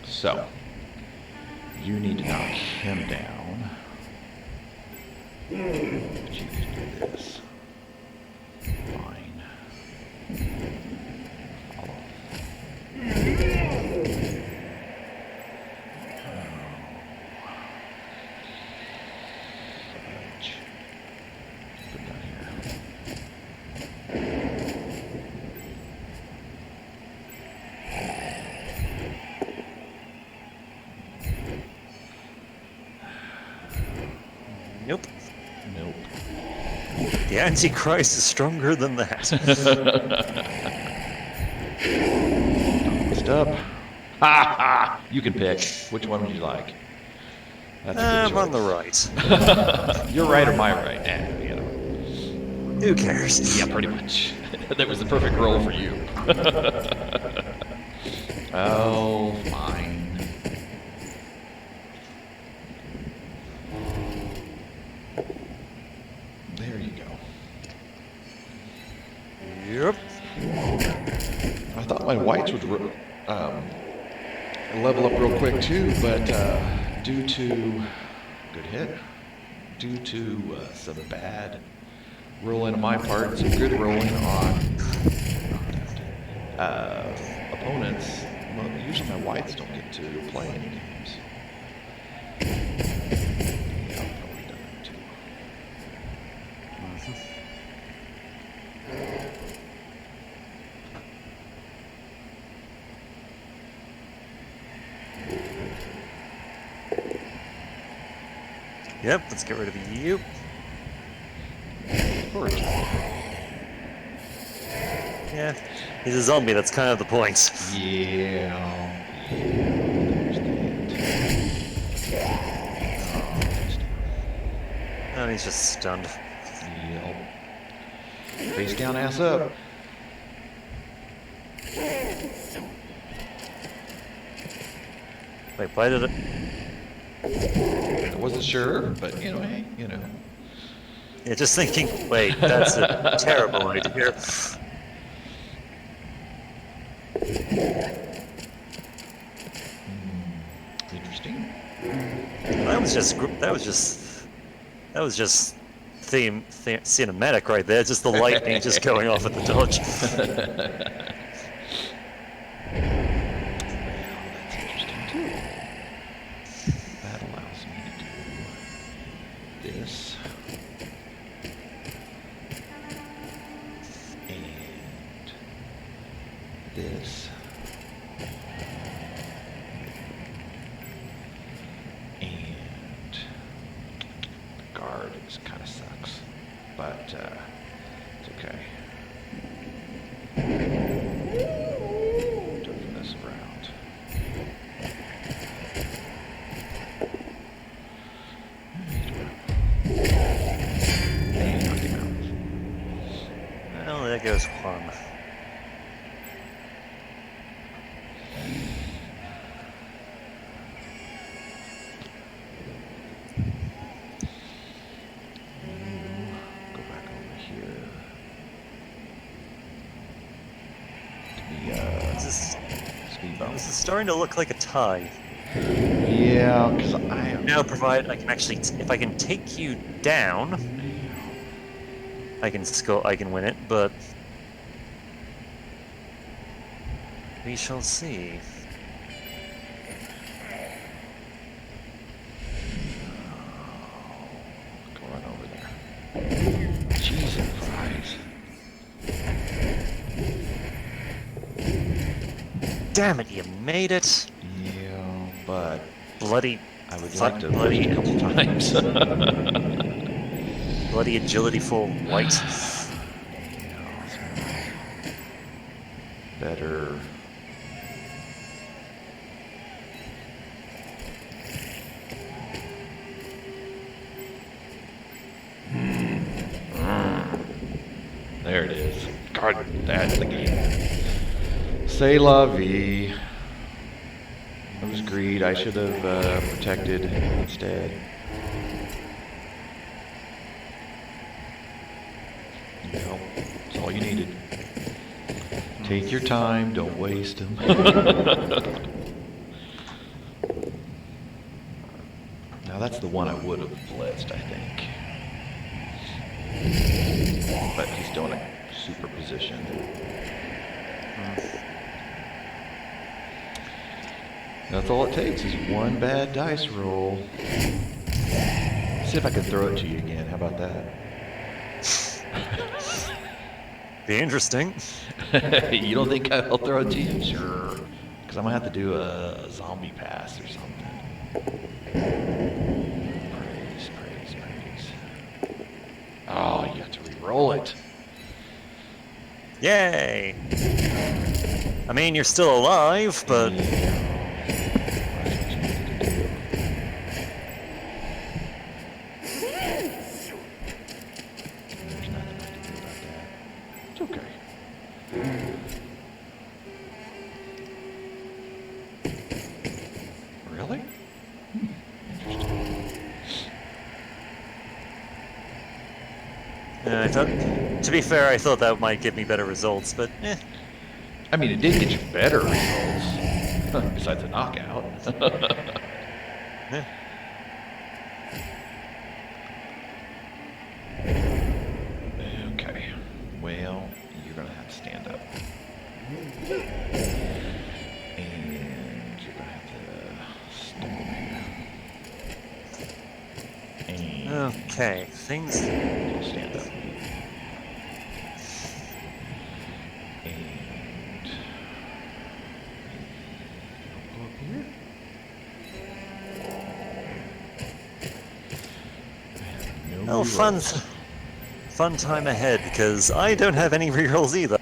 So, you need to knock him down. But you can do this. Fine. Follow. Fudge. Put it down here. Nope. Nope. The Antichrist is stronger than that. Stop. Ha ha! You can pick. Which one would you like? That's a I'm good on the choice. right. You're right or my right? You know. Who cares? Yeah, pretty much. That was the perfect role for you. Oh, fine. There you go. Yep. I thought my whites would level up real quick too, but due to good hit, due to some bad rolling on my part, some good rolling on opponents, well, usually my whites don't get to play any games. Yeah, I've probably done that too. Yep, let's get rid of you. For a time. Yeah, he's a zombie, that's kind of the point. Yeah. There's that. Oh, he's just stunned. Yep. Face down, ass up. Wait, why did it... I wasn't sure, but hey, Yeah, just thinking, wait, that's a terrible idea. Interesting. That was just cinematic right there, just the lightning just going off at the dodge. That's interesting too. That allows me to do this. And this. And the guard kind of sucks, but it's okay. Turn this around. And knock him out. Well, there goes one. Go back over here. Speed bump. This is starting to look like a tie. Yeah, because I am. Now, provide I can actually, if I can take you down, I can win it, but we shall see. Go right over there. Jesus Christ. Damn it, you made it! Yeah, but Bloody, I would like to bloody, push a couple times. bloody agility for white. Better. There it is. God, that's the game. C'est la vie. It was greed. I should have protected instead. That's all you needed. Take your time. Don't waste them. Now that's the one I would have blitzed, I think. But he's doing a superposition. That's all it takes is one bad dice roll. See if I can throw it to you again. How about that? Be interesting. You don't think I'll throw it to you? Sure. Because I'm going to have to do a zombie pass or something. Praise, praise, praise. Oh, you have to re-roll it. Yay! I mean, you're still alive, but... Yeah. There's nothing I can do about that. It's okay. Really? Interesting. I thought, to be fair, I thought that might give me better results, but eh. I mean, it did get you better results, besides a knockout. Eh. Okay. Well, you're gonna have to stand up. And you're gonna have to step over here. And Okay, things... you'll stand up. And go up here. fun time ahead, because I don't have any rerolls either.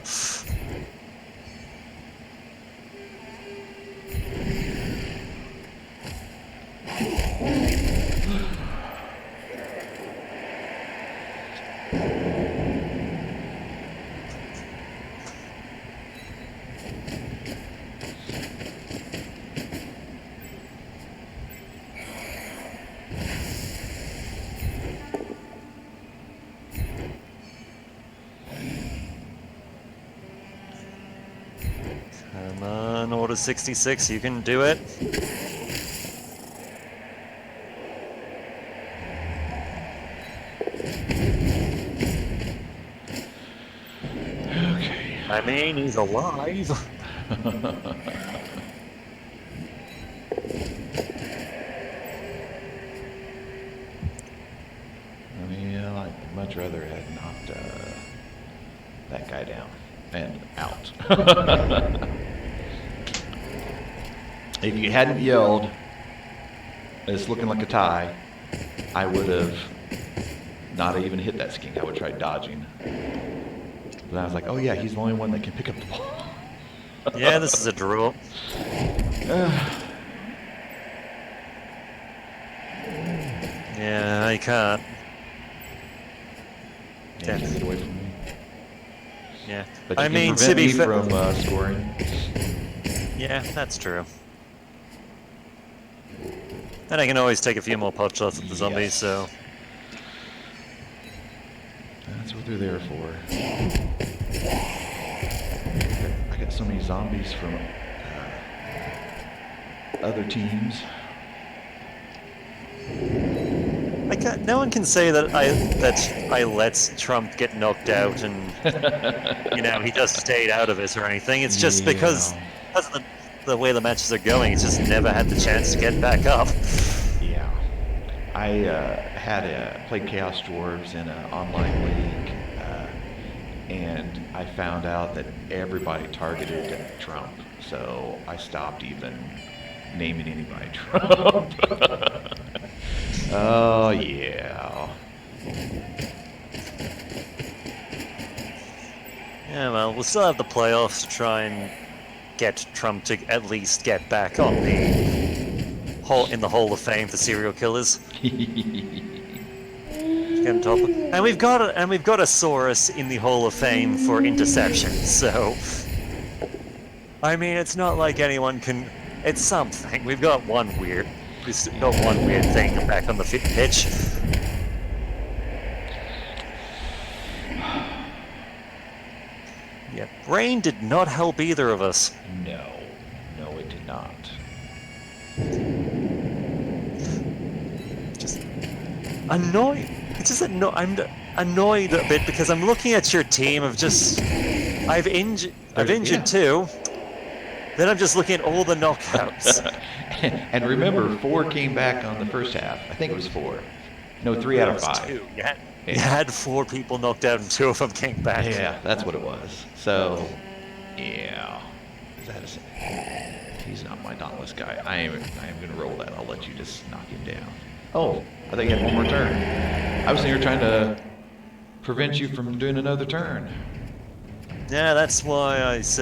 Come on, Order 66, you can do it. Okay. I mean, he's alive. I mean, I'd much rather had knocked that guy down and out. If you hadn't yelled, it's looking like a tie, I would have not even hit that skink. I would try dodging. But I was like, oh yeah, he's the only one that can pick up the ball. Yeah, this is a draw. Yeah, I can't. Yeah, you can get away from me. Yeah, But you I can mean, to prevent be me fair, from scoring. yeah, that's true. And I can always take a few more pot shots at the zombies, Yes. so... That's what they're there for. I got so many zombies from other teams. No one can say that I let Trump get knocked out and, you know, he just stayed out of it or anything. It's just because of the way the matches are going, he's just never had the chance to get back up. Yeah. I played Chaos Dwarves in an online league, and I found out that everybody targeted Trump, so I stopped even naming anybody Trump. Oh, yeah. Yeah, well, we'll still have the playoffs to try and get Trump to at least get back on in the Hall of Fame for serial killers. Get on top of, and we've got a Saurus in the Hall of Fame for interceptions. So, I mean, it's not like anyone can. It's something. We've got one weird thing back on the pitch. Yeah, rain did not help either of us. No, it did not. Just annoyed. It's just I'm annoyed a bit because I'm looking at your team of just. I've injured two. Then I'm just looking at all the knockouts. And remember, 4 came back on the first half. I think it was 4. No, 3 out of 5. 2. You had 4 people knocked out and 2 of them came back. Yeah, that's what it was. So, yeah. He's not my dauntless guy. I am going to roll that. I'll let you just knock him down. Oh, I thought you had one more turn. I was here trying to prevent you from doing another turn. Yeah, that's why I just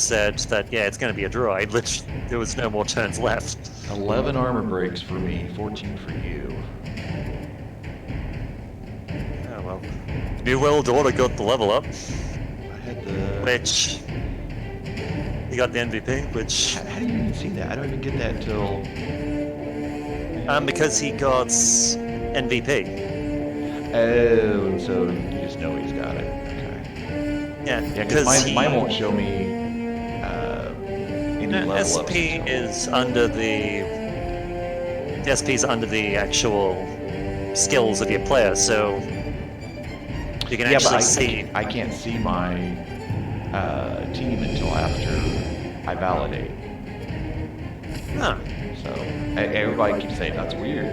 said that. Yeah, it's going to be a draw. There was no more turns left. 11 armor breaks for me, 14 for you. Oh well. New World Order got the level up. I had the. Which he got the MVP. Which How do you even see that? I don't even get that until. because he got MVP. Oh, so you just know he's got it. Yeah, Yeah, because mine won't show me any level up. SP is under the SP's under the actual skills of your player, so you can actually see. I can't see my team until after I validate. Huh. So everybody keeps saying that's weird.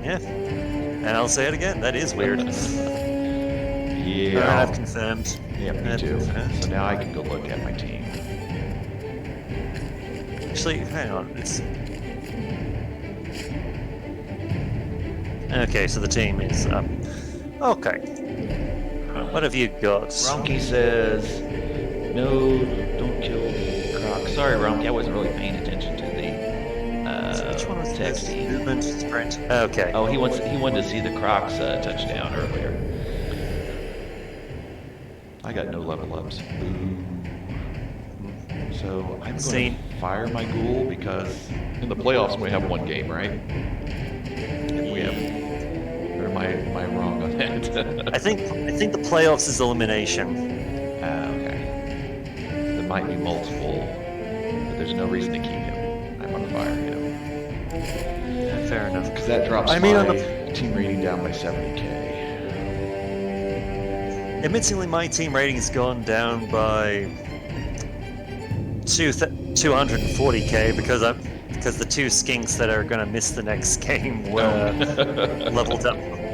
Yeah, and I'll say it again. That is weird. Yeah. Alright, I've confirmed. Yeah, me too. So now I can go look at my team. Actually, hang on. Okay, so the team is up. Okay. What have you got? Ronky says, no, don't kill the croc. Sorry, Ronky, I wasn't really paying attention to the So which one was this? texting. Movement, sprint. Okay. Oh, he wanted to see the Crocs touchdown earlier. I got no level ups. Boo. So I'm going to fire my ghoul because in the playoffs we have one game, right? We have. Or am I wrong on that? I think the playoffs is elimination. Okay. There might be multiple, but there's no reason to keep him. I'm gonna fire him. Yeah, fair enough. Because that drops my team rating down by 70k. Admittedly, my team rating has gone down by 240k because the two skinks that are going to miss the next game were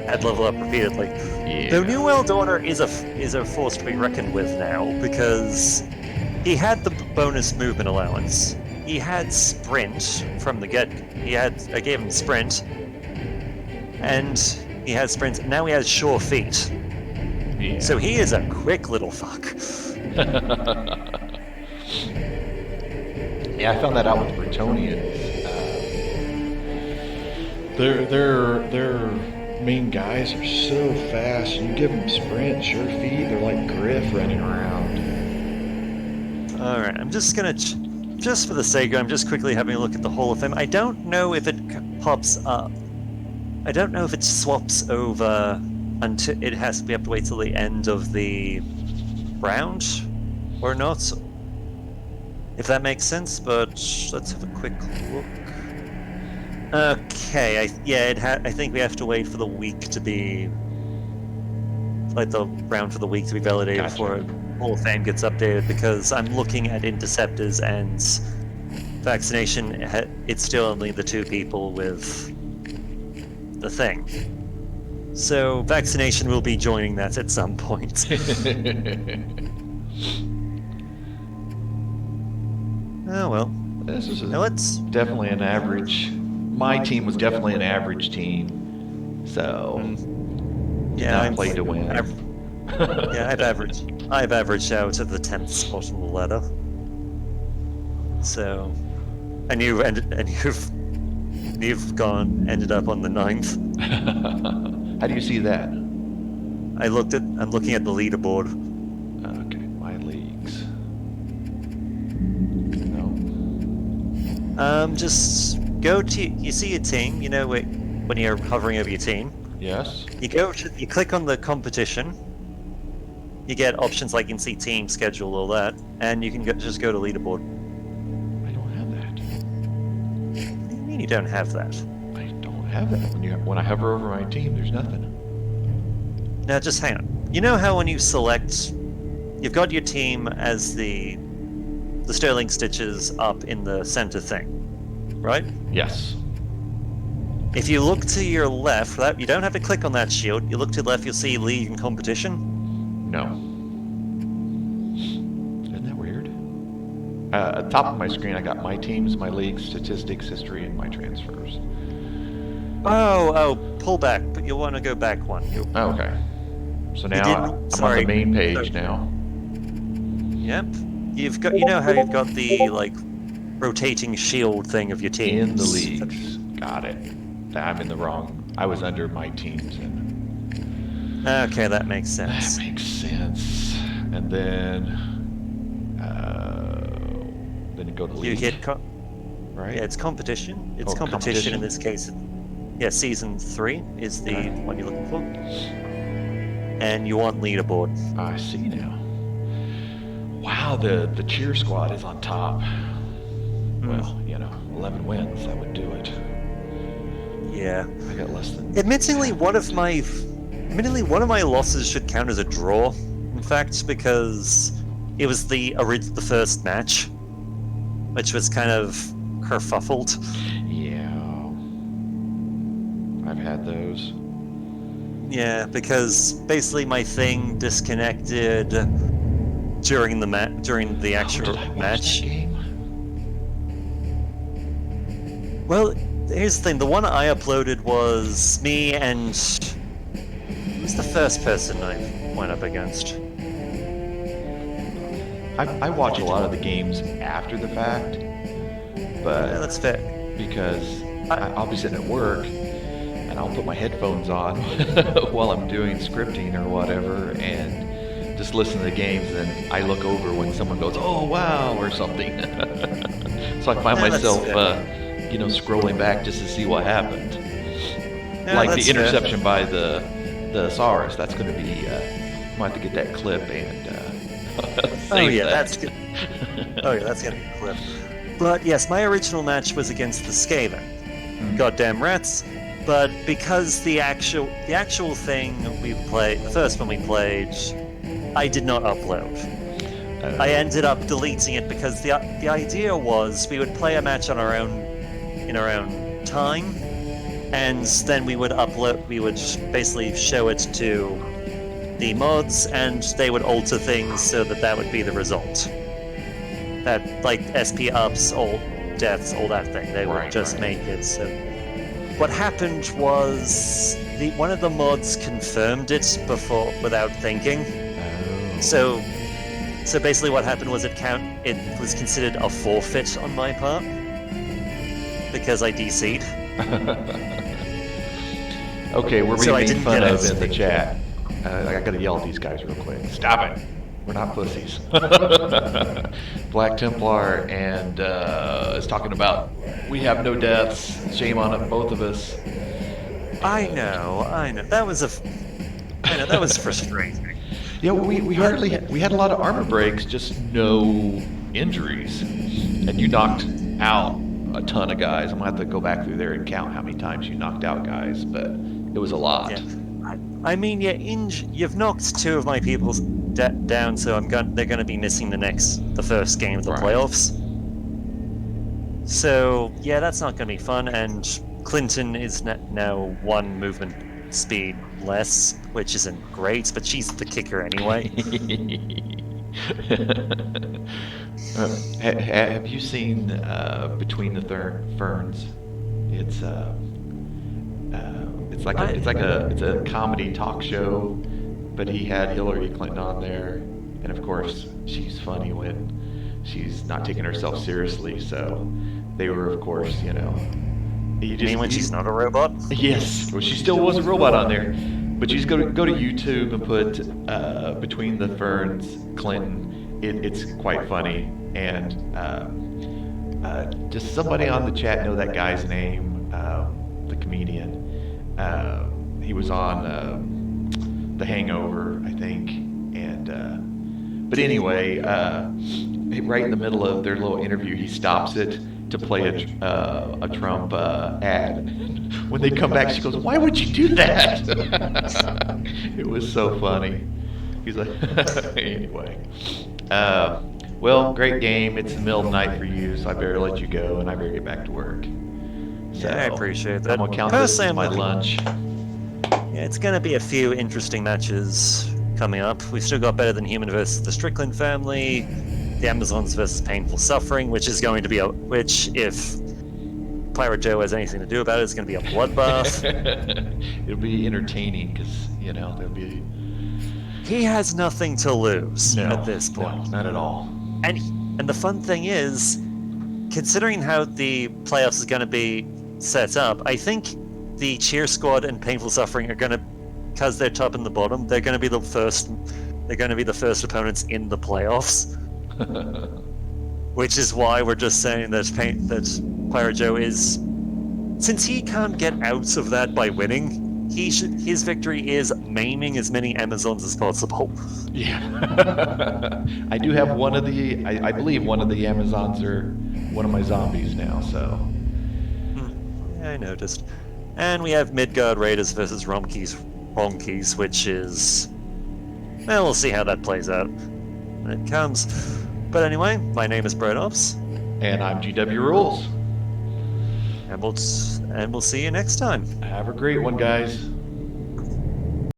had leveled up repeatedly. Yeah. Though New World Order is a force to be reckoned with now because he had the bonus movement allowance. He had sprint from the get. I gave him sprint, and he had sprint. Now he has sure feet. Yeah. So he is a quick little fuck. Yeah, I found that out with Bretonians. Their main guys are so fast. You give them sprint, sure feet, they're like Griff running around. All right, I'm just gonna, just for the sake of, I'm just quickly having a look at the Hall of Fame. I don't know if it pops up. I don't know if it swaps over until we have to wait till the end of the round or not. If that makes sense, but let's have a quick look. Okay, I think we have to wait for the week to be, like the round for the week to be validated before Hall of Fame gets updated, because I'm looking at interceptors and vaccination, it's still only the two people with the thing. So vaccination will be joining that at some point. Oh well. This is definitely an average. My team was definitely an average team, so yeah, I played to win. Yeah, I've averaged out at the 10th spot on the ladder. So, and you've ended up on the 9th. How do you see that? I'm looking at the leaderboard. Okay, my leagues. Just go to, you see your team, you know, when you're hovering over your team. Yes. You click on the competition. You get options like you can see team, schedule, all that, and you can just go to leaderboard. I don't have that. What do you mean you don't have that? I don't have that. When I hover over my team, there's nothing. Now just hang on. You know how when you select, you've got your team as the Sterling Stitches up in the center thing, right? Yes. If you look to your left, you don't have to click on that shield. You look to the left, you'll see League and Competition. No. Isn't that weird? At the top of my screen, I got my teams, my league, statistics, history, and my transfers. Oh, pull back, but you'll want to go back one. Oh, okay. So now I'm on the main page now. Yep. You know how you've got the like rotating shield thing of your teams in the leagues. Got it. I'm in the wrong. I was under my teams. Okay, that makes sense. That makes sense. And then you go to league. You hit right? Yeah, it's competition. It's competition in this case. Yeah, season 3 is the one you're looking for. And you want leaderboard. I see now. Wow, the cheer squad is on top. Well, 11 wins, that would do it. Yeah. I got less than. Admittedly, one of my losses should count as a draw. In fact, because it was the first match, which was kind of kerfuffled. Yeah. I've had those. Yeah, because basically my thing disconnected during the actual match. That game? Well, here's the thing. The one I uploaded was me and who's the first person I went up against? I watch a lot of the games after the fact, but Yeah, that's fair. because I'll be sitting at work and I'll put my headphones on while I'm doing scripting or whatever and just listen to the games, and then I look over when someone goes, "Oh wow," or something. So I find Yeah, that's myself, fair. scrolling back just to see what happened. Yeah, Like that's the fair. interception by the Saurus. That's going to be. I might have to get that clip and Oh save yeah, that. that's good. Oh yeah, that's gonna be a clip. But yes, my original match was against the Skaven. Goddamn rats. But because the actual thing we played, the first one we played, I did not upload. I ended up deleting it because the idea was we would play a match on our own in our own time, and then we would upload. We would basically show it to the mods, and they would alter things so that would be the result. That like SP ups, all deaths, all that thing. They would just make it so. What happened was one of the mods confirmed it before without thinking. So basically, what happened was it was considered a forfeit on my part because I DC'd. Okay, we're being So I made didn't fun get of in the SP. chat. I gotta yell at these guys real quick. Stop it! We're not pussies. Black Templar and is talking about we have no deaths. Shame on it, both of us. I know. That was frustrating. Yeah, we had a lot of armor breaks, just no injuries, and you knocked out a ton of guys. I'm gonna have to go back through there and count how many times you knocked out guys, but it was a lot. Yeah. I mean, you've knocked two of my people down, so they're going to be missing the first game of the playoffs. So yeah, that's not going to be fun. And Clinton is now one movement speed less, which isn't great, but she's the kicker anyway. Have you seen Between the Ferns? It's a comedy talk show, but he had Hillary Clinton on there, and of course she's funny when she's not taking herself seriously. So they were, of course, You mean when she's not a robot? Yes, well, she still was a robot on there, but you just go to YouTube and put Between the Ferns Clinton. It's quite funny, and just somebody on the chat know that guy's name, the comedian. He was on The Hangover, I think, and but anyway, right in the middle of their little interview, he stops it to play a Trump ad. When they come back, she goes, "Why would you do that?" It was so funny. He's like, anyway. Well, great game. It's the middle of the night for you, so I better let you go, and I better get back to work. So, Yeah, I appreciate that. I'm gonna count this as Personally, my lunch. Yeah, it's going to be a few interesting matches coming up. We've still got Better Than Human versus the Strickland family, the Amazons versus Painful Suffering, which is going to be which if Pirate Joe has anything to do about it, it's going to be a bloodbath. It'll be entertaining because there'll be. He has nothing to lose at this point. No, not at all. And the fun thing is, considering how the playoffs is going to be set up, I think the Cheer Squad and Painful Suffering are going to, because they're top and the bottom, they're going to be the first. They're going to be the first opponents in the playoffs. Which is why we're just saying that Pirate Joe is, since he can't get out of that by winning, his victory is maiming as many Amazons as possible. Yeah. I do have one of the, I believe one of the Amazons are one of my zombies now, so. Yeah, I noticed. And we have Midgard Raiders versus Ronkies, which is, well, we'll see how that plays out when it comes. But anyway, my name is BroDops. And I'm GWRULZ. And we'll see you next time. Have a great one, guys.